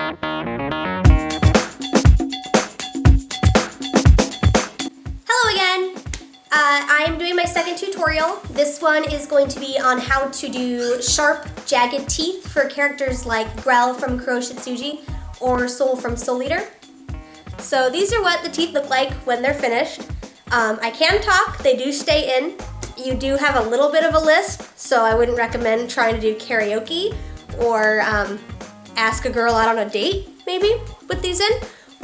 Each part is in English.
Hello again! I'm doing my second tutorial. This one is going to be on how to do sharp, jagged teeth for characters like Grell from Kuroshitsuji or Soul from Soul Eater. So these are what the teeth look like when they're finished. I can talk, they do stay in. You do have a little bit of a lisp, so I wouldn't recommend trying to do karaoke or ask a girl out on a date, maybe, with these in.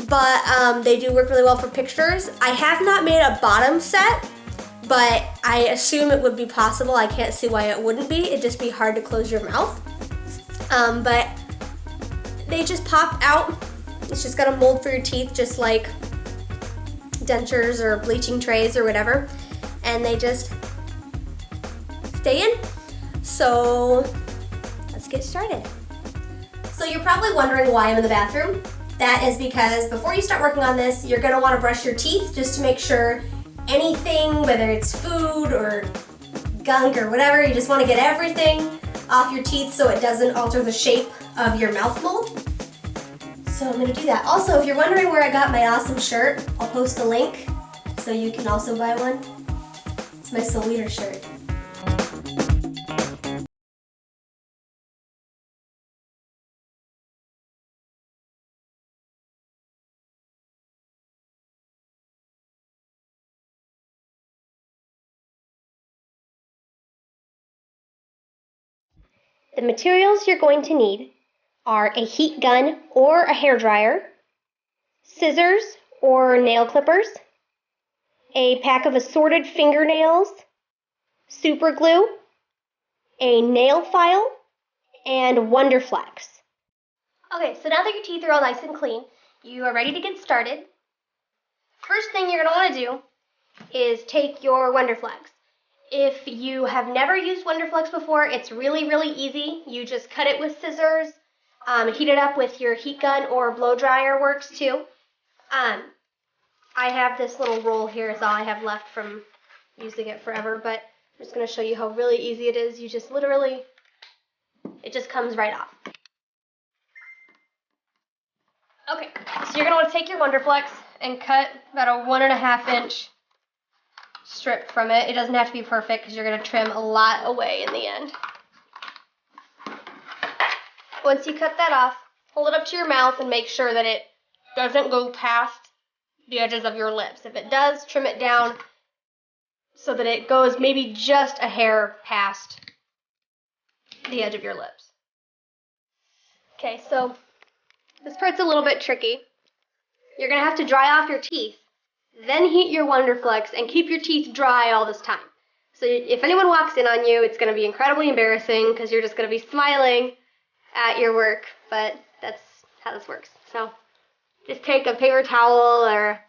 But they do work really well for pictures. I have not made a bottom set, but I assume it would be possible. I can't see why it wouldn't be. It'd just be hard to close your mouth. But they just pop out. It's just got a mold for your teeth, just like dentures or bleaching trays or whatever. And they just stay in. So let's get started. So you're probably wondering why I'm in the bathroom. That is because before you start working on this, you're gonna wanna brush your teeth just to make sure anything, whether it's food or gunk or whatever, you just wanna get everything off your teeth so it doesn't alter the shape of your mouth mold. So I'm gonna do that. Also, if you're wondering where I got my awesome shirt, I'll post a link so you can also buy one. It's my Soul Eater shirt. The materials you're going to need are a heat gun or a hairdryer, scissors or nail clippers, a pack of assorted fingernails, super glue, a nail file, and Wonderflex. Okay, so now that your teeth are all nice and clean, you are ready to get started. First thing you're going to want to do is take your Wonderflex. If you have never used Wonderflex before, it's really, really easy. You just cut it with scissors, heat it up with your heat gun or blow dryer works too. I have this little roll here is all I have left from using it forever, but I'm just going to show you how really easy it is. You just literally, it just comes right off. Okay, so you're going to want to take your Wonderflex and cut about a 1.5 inch strip from it. It doesn't have to be perfect because you're going to trim a lot away in the end. Once you cut that off, hold it up to your mouth and make sure that it doesn't go past the edges of your lips. If it does, trim it down so that it goes maybe just a hair past the edge of your lips. Okay, so this part's a little bit tricky. You're going to have to dry off your teeth, then heat your Wonderflex, and keep your teeth dry all this time. So if anyone walks in on you, it's going to be incredibly embarrassing because you're just going to be smiling at your work, but that's how this works. So just take a paper towel or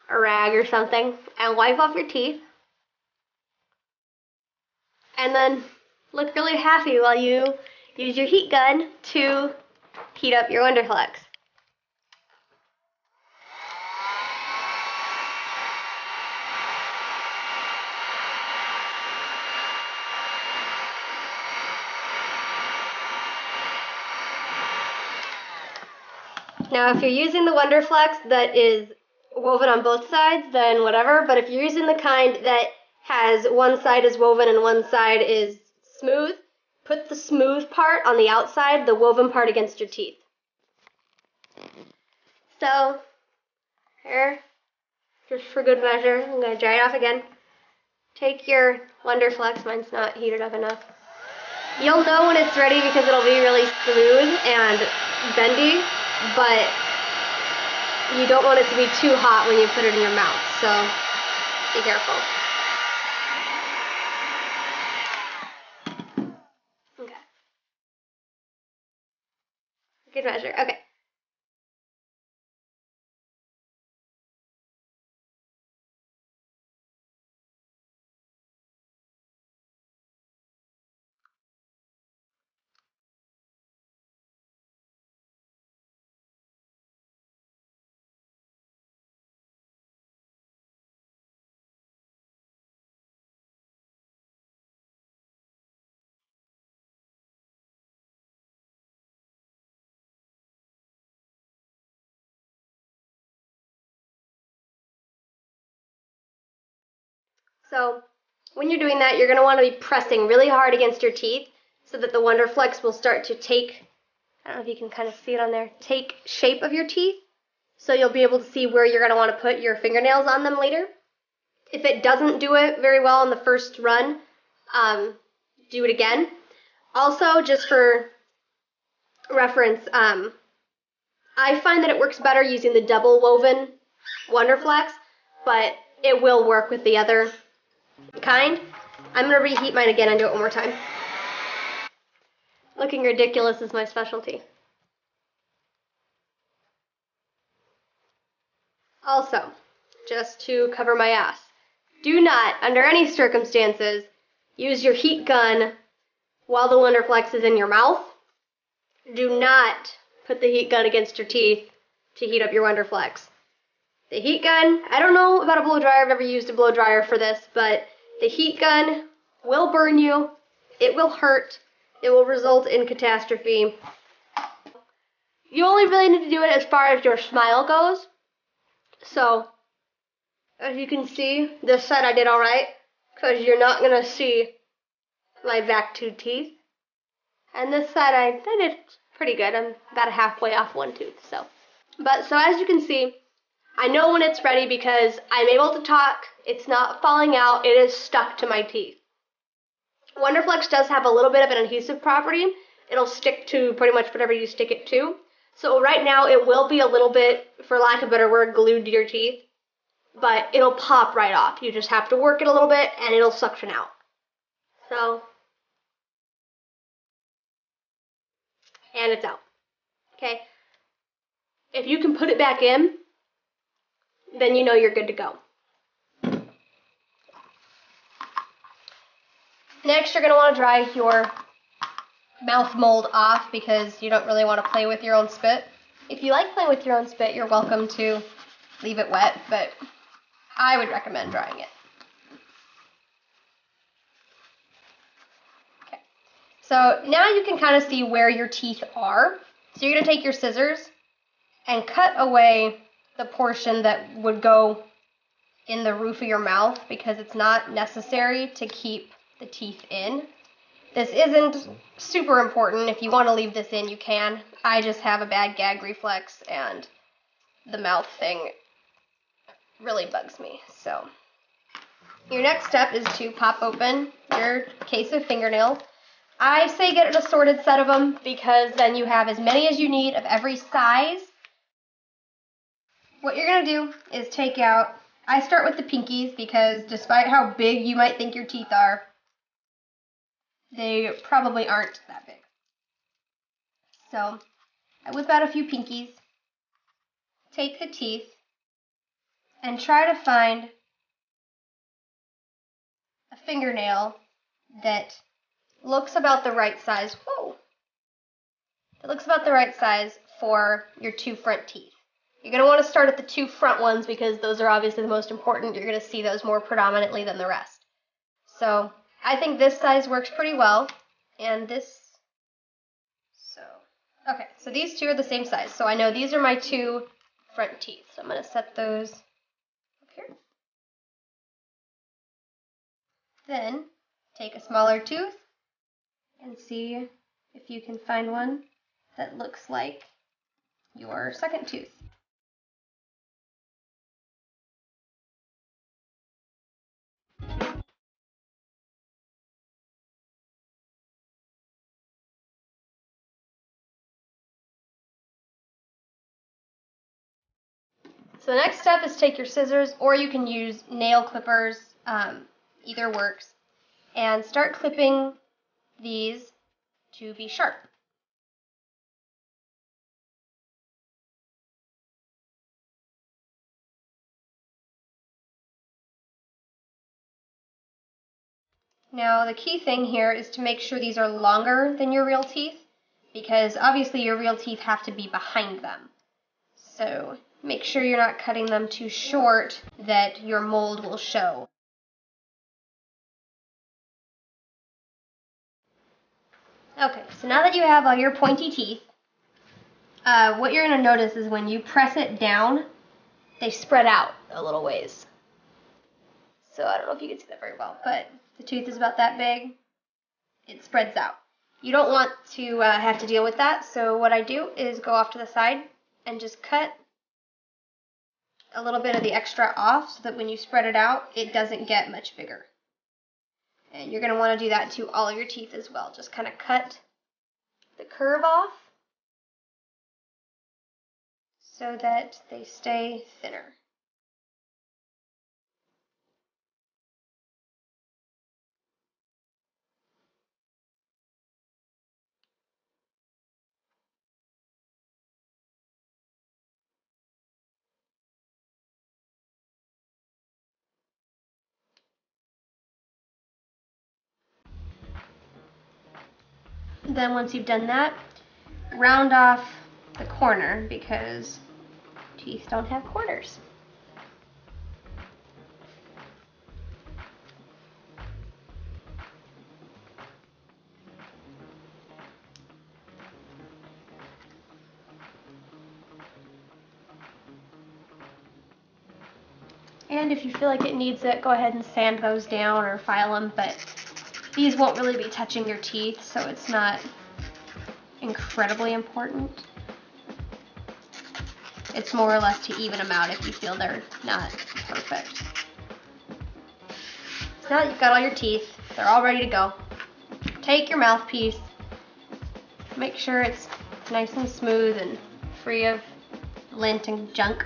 a rag or something and wipe off your teeth. And then look really happy while you use your heat gun to heat up your Wonderflex. Now, if you're using the Wonderflex that is woven on both sides, then whatever. But if you're using the kind that has one side is woven and one side is smooth, put the smooth part on the outside, the woven part against your teeth. So, here, just for good measure, I'm going to dry it off again. Take your Wonderflex, mine's not heated up enough. You'll know when it's ready because it'll be really smooth and bendy, but you don't want it to be too hot when you put it in your mouth, so be careful. Okay. Good measure. Okay. So when you're doing that, you're going to want to be pressing really hard against your teeth so that the Wonderflex will start to take, I don't know if you can kind of see it on there, take shape of your teeth. So you'll be able to see where you're going to want to put your fingernails on them later. If it doesn't do it very well in the first run, do it again. Also, just for reference, I find that it works better using the double woven Wonderflex, but it will work with the other kind. I'm going to reheat mine again and do it one more time. Looking ridiculous is my specialty. Also, just to cover my ass, do not, under any circumstances, use your heat gun while the Wonderflex is in your mouth. Do not put the heat gun against your teeth to heat up your Wonderflex. The heat gun, I don't know about a blow dryer, I've never used a blow dryer for this, but the heat gun will burn you, it will hurt, it will result in catastrophe. You only really need to do it as far as your smile goes. So, as you can see, this side I did alright, because you're not going to see my back two teeth. And this side I did pretty good. I'm about halfway off one tooth. So as you can see, I know when it's ready because I'm able to talk. It's not falling out. It is stuck to my teeth. Wonderflex does have a little bit of an adhesive property. It'll stick to pretty much whatever you stick it to. So right now it will be a little bit, for lack of a better word, glued to your teeth. But it'll pop right off. You just have to work it a little bit and it'll suction out. So, and it's out. Okay? If you can put it back in, then you know you're good to go. Next, you're going to want to dry your mouth mold off because you don't really want to play with your own spit. If you like playing with your own spit, you're welcome to leave it wet, but I would recommend drying it. Okay. So now you can kind of see where your teeth are. So you're going to take your scissors and cut away the portion that would go in the roof of your mouth because it's not necessary to keep the teeth in. This isn't super important. If you want to leave this in, you can. I just have a bad gag reflex and the mouth thing really bugs me. So your next step is to pop open your case of fingernails. I say get an assorted set of them because then you have as many as you need of every size. What you're going to do is take out, I start with the pinkies because despite how big you might think your teeth are, they probably aren't that big. So I whip out a few pinkies, take the teeth, and try to find a fingernail that looks about the right size. Whoa! It looks about the right size for your two front teeth. You're going to want to start at the two front ones because those are obviously the most important. You're going to see those more predominantly than the rest. So I think this size works pretty well. And this, okay, so these two are the same size. So I know these are my two front teeth. So I'm going to set those up here. Then take a smaller tooth and see if you can find one that looks like your second tooth. So the next step is take your scissors, or you can use nail clippers, either works, and start clipping these to be sharp. Now the key thing here is to make sure these are longer than your real teeth, because obviously your real teeth have to be behind them. So make sure you're not cutting them too short that your mold will show. Okay, so now that you have all your pointy teeth, what you're going to notice is when you press it down, they spread out a little ways. So I don't know if you can see that very well, but the tooth is about that big. It spreads out. You don't want to have to deal with that, so what I do is go off to the side and just cut a little bit of the extra off so that when you spread it out, it doesn't get much bigger. And you're going to want to do that to all of your teeth as well. Just kind of cut the curve off so that they stay thinner. Then once you've done that, round off the corner because teeth don't have corners. And if you feel like it needs it, go ahead and sand those down or file them, but these won't really be touching your teeth, so it's not incredibly important. It's more or less to even them out if you feel they're not perfect. So now that you've got all your teeth, they're all ready to go. Take your mouthpiece, make sure it's nice and smooth and free of lint and junk.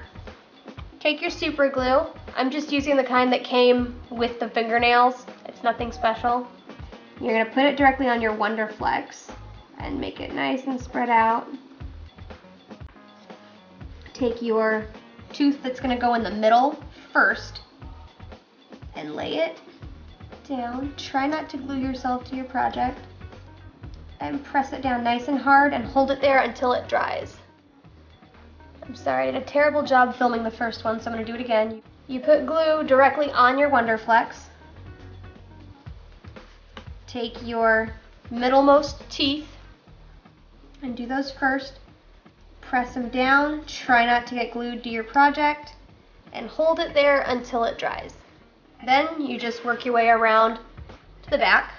Take your super glue. I'm just using the kind that came with the fingernails. It's nothing special. You're going to put it directly on your Wonderflex and make it nice and spread out. Take your tooth that's going to go in the middle first and lay it down. Try not to glue yourself to your project. And press it down nice and hard and hold it there until it dries. I'm sorry, I did a terrible job filming the first one, so I'm going to do it again. You put glue directly on your Wonderflex. Take your middlemost teeth and do those first. Press them down, try not to get glued to your project, and hold it there until it dries. Then you just work your way around to the back.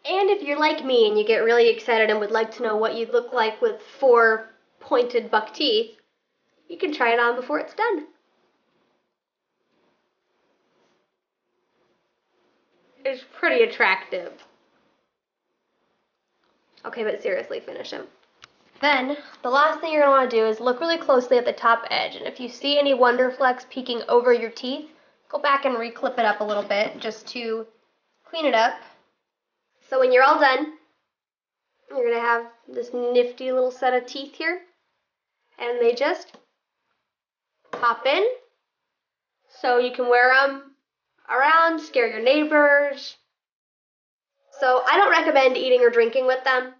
And if you're like me and you get really excited and would like to know what you'd look like with 4 pointed buck teeth, you can try it on before it's done. It's pretty attractive. Okay, but seriously, finish him. Then, the last thing you're going to want to do is look really closely at the top edge, and if you see any Wonderflex peeking over your teeth, go back and reclip it up a little bit just to clean it up. So when you're all done, you're going to have this nifty little set of teeth here, and they just pop in, so you can wear them around, scare your neighbors. So I don't recommend eating or drinking with them,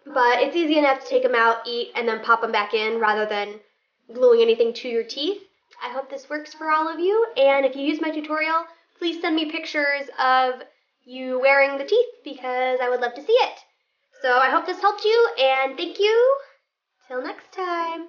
but it's easy enough to take them out, eat, and then pop them back in rather than gluing anything to your teeth. I hope this works for all of you, and if you use my tutorial, please send me pictures of you wearing the teeth because I would love to see it. So I hope this helped you, and thank you. Till next time.